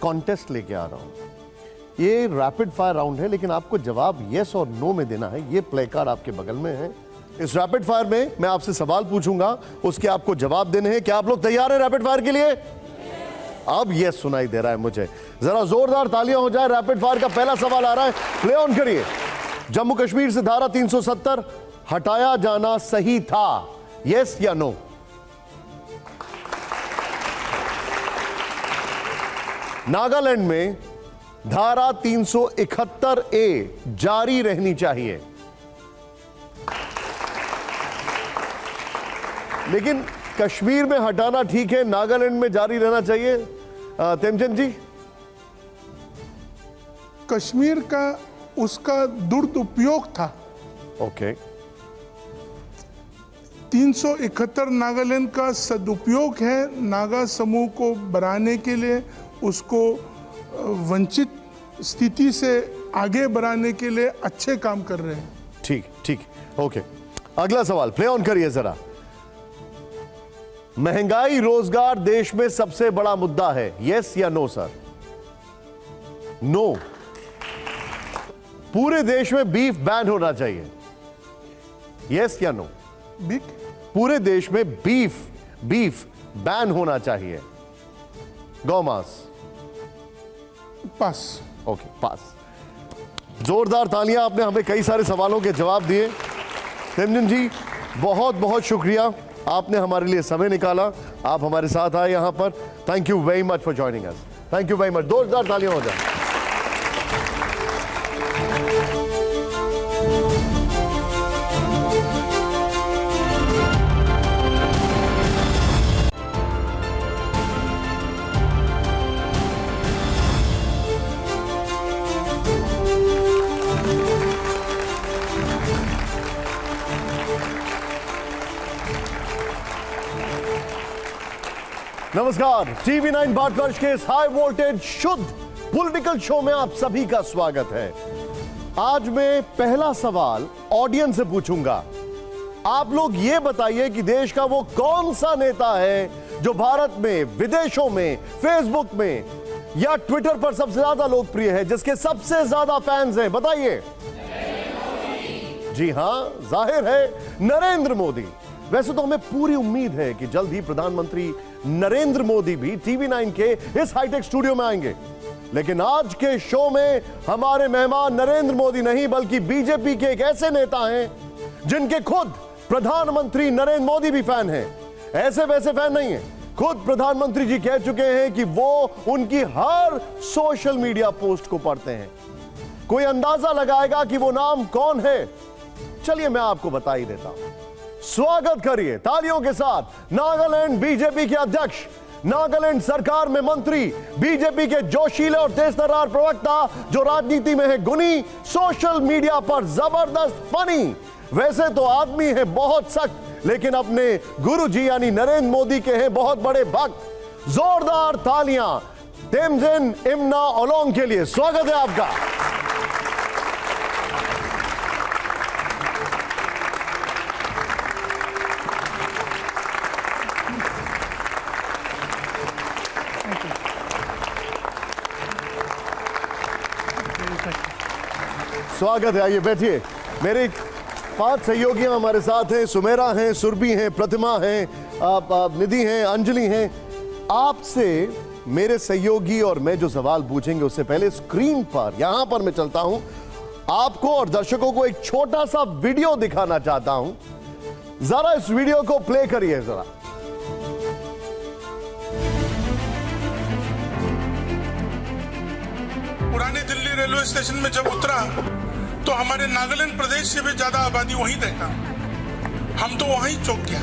कॉन्टेस्ट लेके आ रहा हूं। ये रैपिड फायर राउंड है, लेकिन आपको जवाब यस और नो में देना है। ये प्ले कार्ड आपके बगल में है। इस रैपिड फायर में मैं आपसे सवाल पूछूंगा, उसके आपको जवाब देने हैं। क्या आप लोग तैयार हैं रैपिड फायर के लिए? अब यस सुनाई दे रहा है मुझे। जरा जोरदार तालियां हो जाए। रैपिड फायर का पहला सवाल आ रहा है, प्ले ऑन करिए। जम्मू कश्मीर से धारा 370 हटाया जाना सही था, यस या नो? नागालैंड में धारा 371A जारी रहनी चाहिए, लेकिन कश्मीर में हटाना ठीक है, नागालैंड में जारी रहना चाहिए। तेमचंद जी? कश्मीर का उसका दुरुपयोग था। ओके। 371 नागालैंड का सदुपयोग है, नागा समूह को बढ़ाने के लिए, उसको वंचित स्थिति से आगे बढ़ाने के लिए अच्छे काम कर रहे हैं। ठीक ठीक, ओके। अगला सवाल प्ले ऑन करिए जरा। महंगाई रोजगार देश में सबसे बड़ा मुद्दा है, यस या नो सर? नो। पूरे देश में बीफ बैन होना चाहिए, यस या नो? बिग पूरे देश में बीफ बैन होना चाहिए, गौमांस? पास। ओके, पास। जोरदार तालियां, आपने हमें कई सारे सवालों के जवाब दिए। तेमचंद जी बहुत बहुत शुक्रिया, आपने हमारे लिए समय निकाला, आप हमारे साथ आए यहां पर। Thank you very much for joining us. Thank you very much. जोरदार तालियां हो जाए। नमस्कार, टीवी 9 भारतवर्ष के इस हाई वोल्टेज शुद्ध पॉलिटिकल शो में आप सभी का स्वागत है। आज मैं पहला सवाल ऑडियंस से पूछूंगा। आप लोग ये बताइए कि देश का वो कौन सा नेता है जो भारत में, विदेशों में, फेसबुक में या ट्विटर पर सबसे ज्यादा लोकप्रिय है, जिसके सबसे ज्यादा फैंस हैं? बताइए। जी हां, जाहिर है नरेंद्र मोदी। वैसे तो हमें पूरी उम्मीद है कि जल्द ही प्रधानमंत्री नरेंद्र मोदी भी टीवी 9 के इस हाईटेक स्टूडियो में आएंगे, लेकिन आज के शो में हमारे मेहमान नरेंद्र मोदी नहीं बल्कि बीजेपी के एक ऐसे नेता हैं जिनके खुद प्रधानमंत्री नरेंद्र मोदी भी फैन हैं। ऐसे वैसे फैन नहीं है, खुद प्रधानमंत्री जी कह चुके हैं कि वो उनकी हर सोशल मीडिया पोस्ट को पढ़ते हैं। कोई अंदाजा लगाएगा कि वो नाम कौन है? चलिए मैं आपको बता ही देता हूं। स्वागत करिए तालियों के साथ नागालैंड बीजेपी के अध्यक्ष, नागालैंड सरकार में मंत्री, बीजेपी के जोशीले और तेजतर्रार प्रवक्ता, जो राजनीति में है गुनी, सोशल मीडिया पर जबरदस्त फनी। वैसे तो आदमी है बहुत सख्त, लेकिन अपने गुरु जी यानी नरेंद्र मोदी के हैं बहुत बड़े भक्त। जोरदार तालियां तेमजिन इम्ना ओलोंग के लिए। स्वागत है आपका। स्वागत है, आइए बैठिए। मेरे 5 सहयोगी हमारे साथ हैं। सुमेरा हैं, सुरभि हैं, प्रतिमा हैं, निधि हैं, अंजलि हैं। आपसे मेरे सहयोगी और मैं जो सवाल पूछेंगे उससे पहले स्क्रीन पर यहां पर मैं चलता हूं, आपको और दर्शकों को एक छोटा सा वीडियो दिखाना चाहता हूं। जरा इस वीडियो को प्ले करिए जरा। पुरानी दिल्ली रेलवे स्टेशन में जब उतरा तो हमारे नागालैंड प्रदेश से भी ज्यादा आबादी वहीं देखा। हम तो वहीं चौंक गया।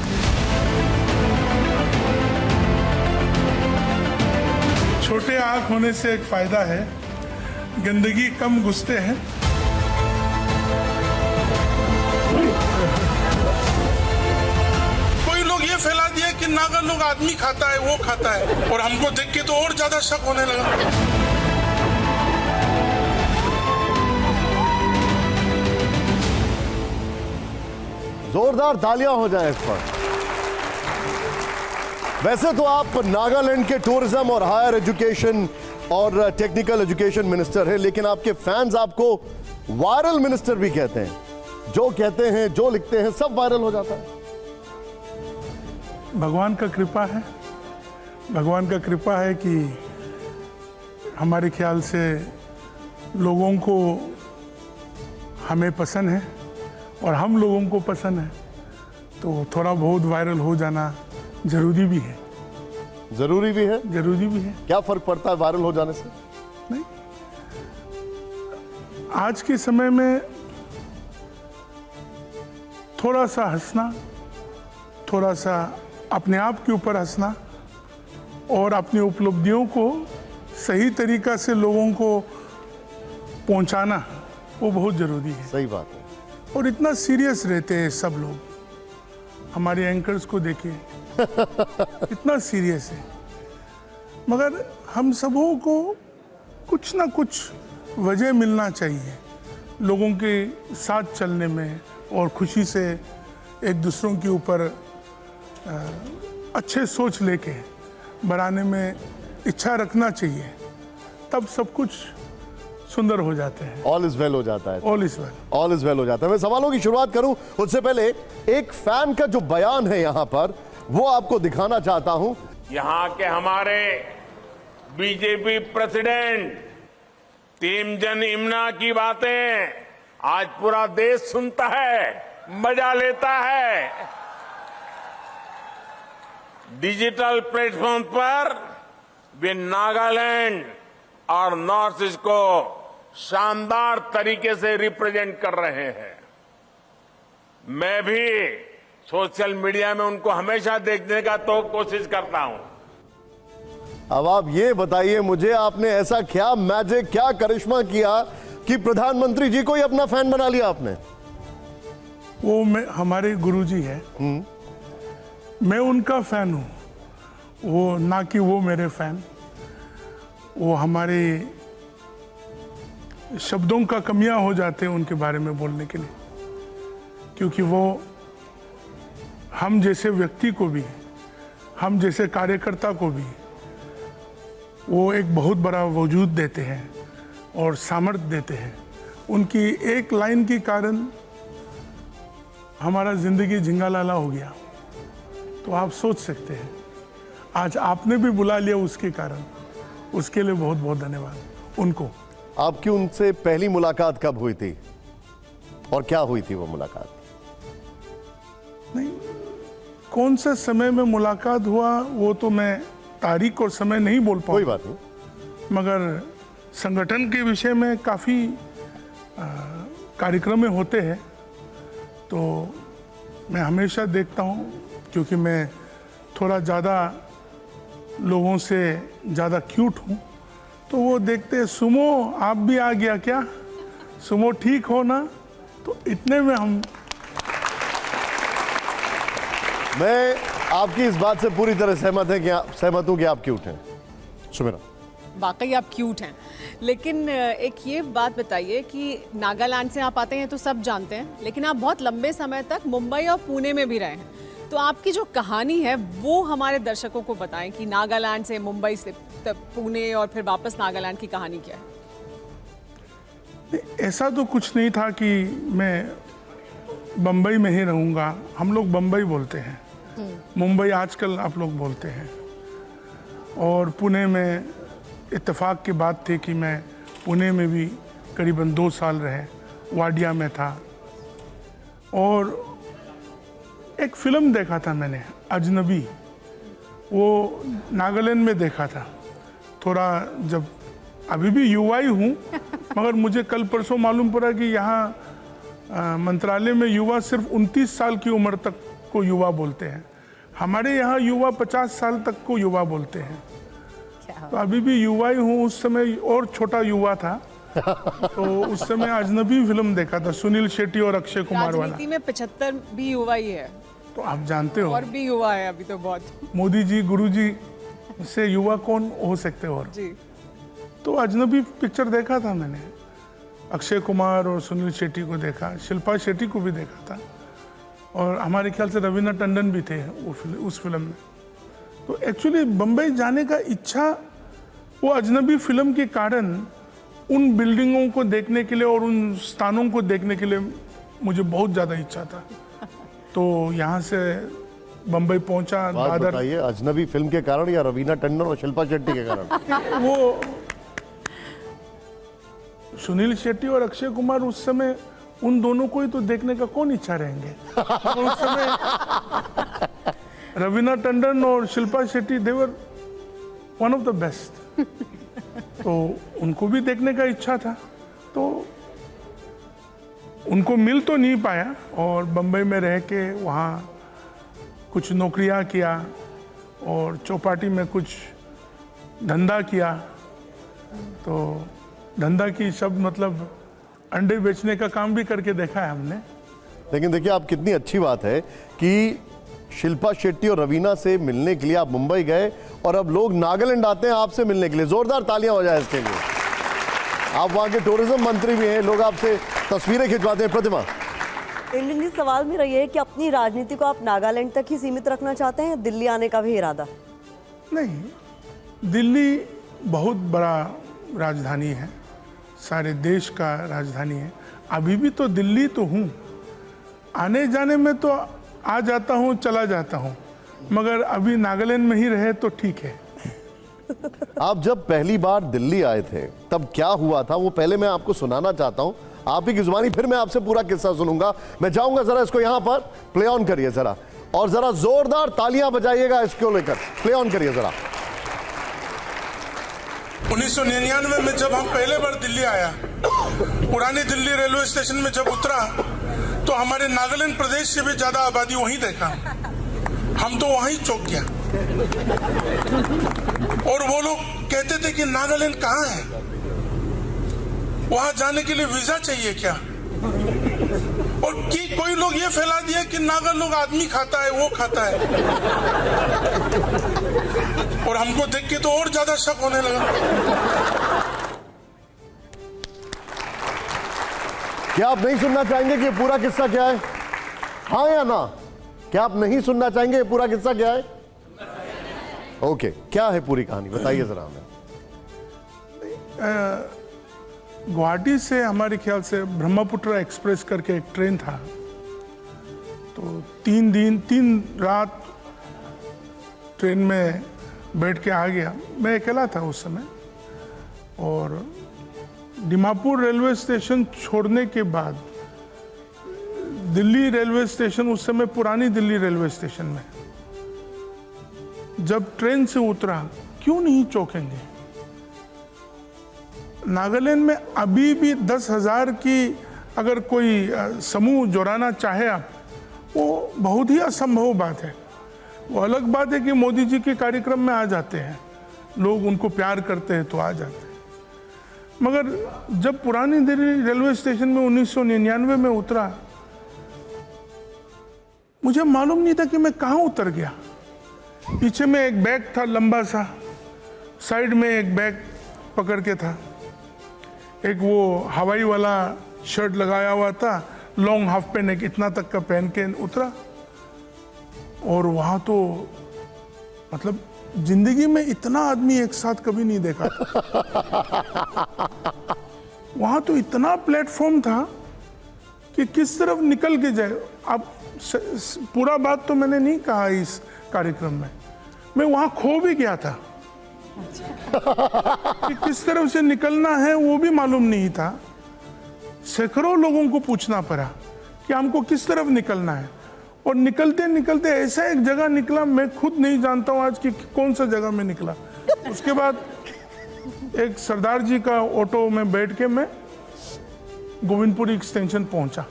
छोटे आंख होने से एक फायदा है, गंदगी कम घुसते हैं। कोई लोग ये फैला दिया कि नागा लोग आदमी खाता है, वो खाता है, और हमको देख के तो और ज्यादा शक होने लगा। जोरदार तालियां हो जाए इस पर। वैसे तो आप नागालैंड के टूरिज्म और हायर एजुकेशन और टेक्निकल एजुकेशन मिनिस्टर हैं, लेकिन आपके फैंस आपको वायरल मिनिस्टर भी कहते हैं। जो कहते हैं, जो लिखते हैं, सब वायरल हो जाता है। भगवान का कृपा है, भगवान का कृपा है कि हमारे ख्याल से लोगों को हमें पसंद है और हम लोगों को पसंद है, तो थोड़ा बहुत वायरल हो जाना जरूरी भी है। जरूरी भी है? जरूरी भी है। क्या फर्क पड़ता है वायरल हो जाने से? नहीं, आज के समय में थोड़ा सा हंसना, थोड़ा सा अपने आप के ऊपर हंसना और अपनी उपलब्धियों को सही तरीका से लोगों को पहुंचाना, वो बहुत जरूरी है। सही बात है। और इतना सीरियस रहते हैं सब लोग, हमारे एंकर्स को देखिए इतना सीरियस है, मगर हम सबों को कुछ ना कुछ वजह मिलना चाहिए लोगों के साथ चलने में और खुशी से एक दूसरों के ऊपर अच्छे सोच लेके बढ़ाने में इच्छा रखना चाहिए, तब सब कुछ सुंदर हो जाते हैं। ऑल इज वेल हो जाता है। All is well, all is well हो जाता है। मैं सवालों की शुरुआत करूं उससे पहले एक फैन का जो बयान है यहां पर, वो आपको दिखाना चाहता हूं। यहां के हमारे बीजेपी प्रेसिडेंट तेमजन इम्ना की बातें आज पूरा देश सुनता है, मजा लेता है। डिजिटल प्लेटफॉर्म पर वे नागालैंड और नॉर्थ ईस्ट को शानदार तरीके से रिप्रेजेंट कर रहे हैं। मैं भी सोशल मीडिया में उनको हमेशा देखने का तो कोशिश करता हूं। अब आप ये बताइए मुझे, आपने ऐसा क्या मैजिक, क्या करिश्मा किया कि प्रधानमंत्री जी को ही अपना फैन बना लिया आपने? वो हमारे गुरुजी है, मैं उनका फैन हूँ। वो ना कि वो मेरे फैन, वो हमारे शब्दों का कमियां हो जाते हैं उनके बारे में बोलने के लिए, क्योंकि वो हम जैसे व्यक्ति को भी, हम जैसे कार्यकर्ता को भी वो एक बहुत बड़ा वजूद देते हैं और सामर्थ्य देते हैं। उनकी एक लाइन के कारण हमारा जिंदगी झिंगालाला हो गया। तो आप सोच सकते हैं, आज आपने भी बुला लिया उसके कारण, उसके लिए बहुत बहुत धन्यवाद उनको। आपकी उनसे पहली मुलाकात कब हुई थी और क्या हुई थी वो मुलाकात? नहीं, कौन से समय में मुलाकात हुआ वो तो मैं तारीख और समय नहीं बोल पाऊँ, कोई बात नहीं, मगर संगठन के विषय में काफ़ी कार्यक्रम में होते हैं तो मैं हमेशा देखता हूँ, क्योंकि मैं थोड़ा ज़्यादा लोगों से ज़्यादा क्यूट हूँ, तो वो देखते हैं सुमो आप भी आ गया क्या, सुमो ठीक हो ना, तो इतने में हम। मैं आपकी इस बात से पूरी तरह सहमत हूं कि आप क्यूट हैं सुमेरा। वाकई आप क्यूट हैं, लेकिन एक ये बात बताइए कि नागालैंड से आप आते हैं तो सब जानते हैं, लेकिन आप बहुत लंबे समय तक मुंबई और पुणे में भी रहे हैं, तो आपकी जो कहानी है वो हमारे दर्शकों को बताएं कि नागालैंड से मुंबई से पुणे और फिर वापस नागालैंड की कहानी क्या है? ऐसा तो कुछ नहीं था कि मैं बम्बई में ही रहूँगा। हम लोग बम्बई बोलते हैं, मुंबई आजकल आप लोग बोलते हैं। और पुणे में इत्तेफाक की बात थी कि मैं पुणे में भी करीबन 2 साल रहे, वाडिया में था। और एक फिल्म देखा था मैंने, अजनबी, वो नागालैंड में देखा था। थोड़ा जब अभी भी युवा ही हूँ, मगर मुझे कल परसों मालूम पड़ा कि यहाँ मंत्रालय में युवा सिर्फ 29 साल की उम्र तक को युवा बोलते हैं। हमारे यहाँ युवा 50 साल तक को युवा बोलते हैं। तो अभी भी युवा ही हूँ, उस समय और छोटा युवा था। तो उस समय अजनबी फिल्म देखा था, सुनील शेट्टी और अक्षय कुमार वाला। राजनीति में 75 भी युवा ही है, तो आप जानते हो, और भी युवा है अभी तो बहुत। मोदी जी, गुरु जी से युवा कौन हो सकते और जी। तो अजनबी पिक्चर देखा था मैंने, अक्षय कुमार और सुनील शेट्टी को देखा, शिल्पा शेट्टी को भी देखा था, और हमारे ख्याल से रवीना टंडन भी थे उस फिल्म में। तो एक्चुअली बम्बई जाने का इच्छा वो अजनबी फिल्म के कारण, उन बिल्डिंगों को देखने के लिए और उन स्थानों को देखने के लिए मुझे बहुत ज़्यादा इच्छा था। तो यहाँ से बम्बई पहुँचा। बात बताइए, अजनबी फिल्म के कारण या रवीना टंडन और शिल्पा शेट्टी के कारण? वो सुनील शेट्टी और अक्षय कुमार, उस समय उन दोनों को ही तो देखने का कौन इच्छा रहेंगे। तो उस समय रवीना टंडन और शिल्पा शेट्टी, दे वर वन ऑफ द बेस्ट। तो उनको भी देखने का इच्छा था, तो उनको मिल तो नहीं पाया, और बम्बई में रह के वहाँ कुछ नौकरियाँ किया और चौपाटी में कुछ धंधा किया। तो धंधा की शब्द मतलब अंडे बेचने का काम भी करके देखा है हमने। लेकिन देखिए, आप कितनी अच्छी बात है कि शिल्पा शेट्टी और रवीना से मिलने के लिए आप मुंबई गए, और अब लोग नागालैंड आते हैं आपसे मिलने के लिए। जोरदार तालियां हो जाए इसके लिए। आप वहां के टूरिज्म मंत्री भी हैं, लोग आपसे तस्वीरें खिंचवाते हैं। प्रतिमा, इंजन जी, सवाल मेरा ये है कि अपनी राजनीति को आप नागालैंड तक ही सीमित रखना चाहते हैं, दिल्ली आने का भी इरादा? नहीं, दिल्ली बहुत बड़ा राजधानी है, सारे देश का राजधानी है। अभी भी तो दिल्ली तो हूँ, आने जाने में तो आ जाता हूँ, चला जाता हूँ, मगर अभी नागालैंड में ही रहे तो ठीक है। आप जब पहली बार दिल्ली आए थे तब क्या हुआ था वो पहले मैं आपको सुनाना चाहता हूं, आप ही की जुबानी, फिर मैं आपसे पूरा किस्सा सुनूंगा। मैं चाहूंगा जरा इसको यहां पर प्ले ऑन करिए जरा, और जरा जोरदार तालियां बजाइएगा इसको लेकर। प्ले ऑन करिए जरा। 1999 में जब हम पहले बार दिल्ली आया, पुरानी दिल्ली रेलवे स्टेशन में जब उतरा, तो हमारे नागालैंड प्रदेश से भी ज्यादा आबादी वहीं देखा। हम तो वहीं चौंक गया, और वो लोग कहते थे कि नागालैंड कहाँ है, वहां जाने के लिए वीजा चाहिए क्या? और कि कोई लोग ये फैला दिया कि नागा लोग आदमी खाता है, वो खाता है। और हमको देख के तो और ज्यादा शक होने लगा। क्या आप नहीं सुनना चाहेंगे कि ये पूरा किस्सा क्या है? हाँ या ना? क्या आप नहीं सुनना चाहेंगे ये पूरा किस्सा क्या है? ओके, क्या है पूरी कहानी, बताइए जरा हमें। गुवाहाटी से हमारे ख्याल से ब्रह्मपुत्र एक्सप्रेस करके एक ट्रेन था, तो 3 रात ट्रेन में बैठ के आ गया। मैं अकेला था उस समय, और दीमापुर रेलवे स्टेशन छोड़ने के बाद दिल्ली रेलवे स्टेशन, उस समय पुरानी दिल्ली रेलवे स्टेशन में जब ट्रेन से उतरा, क्यों नहीं चौंकेंगे। नागालैंड में अभी भी 10,000 की अगर कोई समूह जोड़ाना चाहे आप, वो बहुत ही असंभव बात है। वो अलग बात है कि मोदी जी के कार्यक्रम में आ जाते हैं लोग, उनको प्यार करते हैं तो आ जाते हैं। मगर जब पुरानी दिल्ली रेलवे स्टेशन में 1999 में उतरा, मुझे मालूम नहीं था कि मैं कहाँ उतर गया। पीछे में एक बैग था लंबा सा, साइड में एक बैग पकड़ के था, एक वो हवाई वाला शर्ट लगाया हुआ था, लॉन्ग हाफ पैंट एक इतना तक का पहन के उतरा। और वहाँ तो मतलब जिंदगी में इतना आदमी एक साथ कभी नहीं देखा था। वहाँ तो इतना प्लेटफॉर्म था कि किस तरफ निकल के जाए। अब पूरा बात तो मैंने नहीं कहा इस कार्यक्रम में, मैं वहाँ खो भी गया था। कि किस तरफ से निकलना है वो भी मालूम नहीं था। सैकड़ों लोगों को पूछना पड़ा कि हमको किस तरफ निकलना है, और निकलते निकलते ऐसा एक जगह निकला, मैं खुद नहीं जानता हूँ आज कि कौन सा जगह में निकला। उसके बाद एक सरदार जी का ऑटो में बैठ के मैं गोविंदपुरी एक्सटेंशन पहुंचा।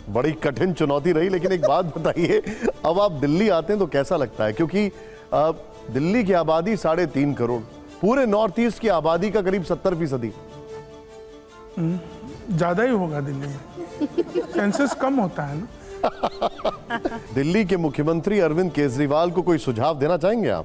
बड़ी कठिन चुनौती रही, लेकिन एक बात बताइए, अब आप दिल्ली आते हैं तो कैसा लगता है? क्योंकि दिल्ली की आबादी 3.5 करोड़, पूरे नॉर्थ ईस्ट की आबादी का करीब 70%। ज्यादा ही होगा दिल्ली में, सेंसस कम होता है ना। दिल्ली के मुख्यमंत्री अरविंद केजरीवाल को कोई सुझाव देना चाहेंगे आप?